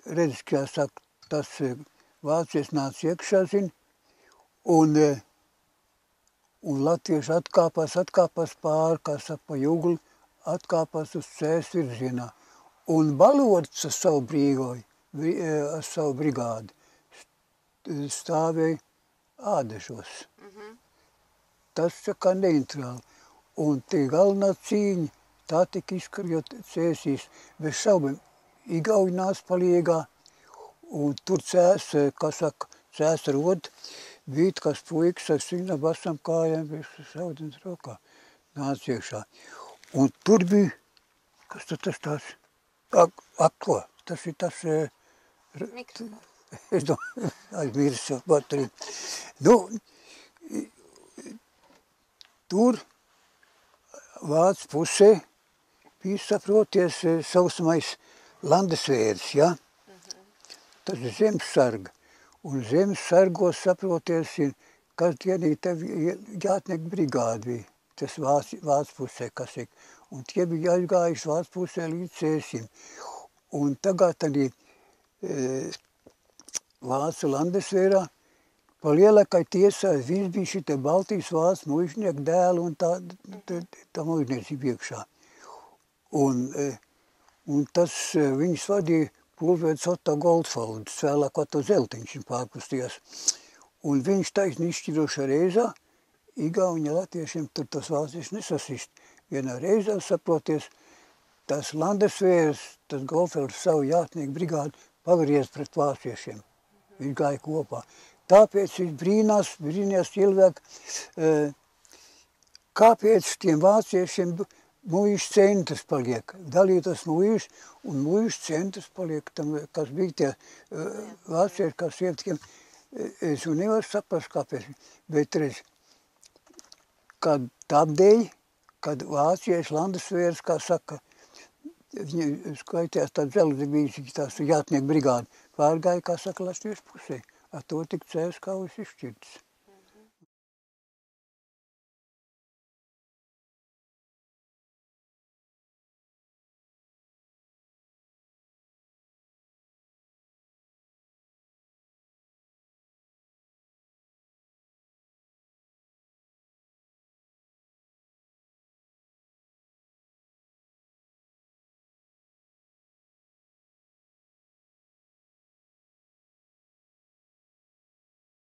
redz, kā saka, tas vācietis nāca iekšā, zin, un latvieši atkāpās pāri, kā saka, pa jugli, atkāpās uz Cēs virzienā. Un Balodis ar savu brīgoju, ar savu brigādi stāvēja Ādažos. Tas kā neintrāli. Un tie galvenā cīņa, tā tika izkarjot Cēsīs. Bez šaubiem, Igauņi nāca palīgā, un tur Cēs, kā saka, Cēs rod, bija kāds puikas ar sīna basam kājām, bez saudens rokā, nāca iekšā. Un tur bija, kas tas tāds, ko, tas ir tas, es domāju, aizmirsu bateriju. Nu, tur Vācu pusē bija, saproties, sausmais landesvērs, ja? Tas ir zemesarga. Un zemesargos, saproties, kas dienī tev jātniek brigādi bija. Tas Vācu pusē, kas ir. Un tie bija aizgājuši Vācu pusē līdz Cēsim. Un tagad arī Vācu landesvērā pa lielākai tiesā viss bija šitie Baltijas Vācu muižnieku dēli un tā muižniecība iekšā. Un tas viņus vadīja pulkvedis Otto Goldfelds, vēlāk Otto Zeltiņš pārkustījās. Un viņš taisni izšķirošā reizā Igauņa latviešiem tur tas vācieši nesasist. Vienā reizē, saproties, tas landesvērs, tas Goldfelds savu jātnieku brigādi pagriez pret vāciešiem. Viņš gāja kopā. Tāpēc viņš brīnījās cilvēki, kāpēc tiem vāciešiem muižu centrs paliek. Dalītos muižu, un muižu centrs paliek tam, kas bija tie vācieši, kā sievtikiem. Es nevaru saprast, kāpēc. Bet redz, kad tādēļ, kad vācieši landesvērs, kā saka, viņi skaitījās tā dzelzibīsi, tās jātnieku brigādi, pārgāja, kā saka, latviešu pusē. Ar to tik Cēs kaujas izšķirts.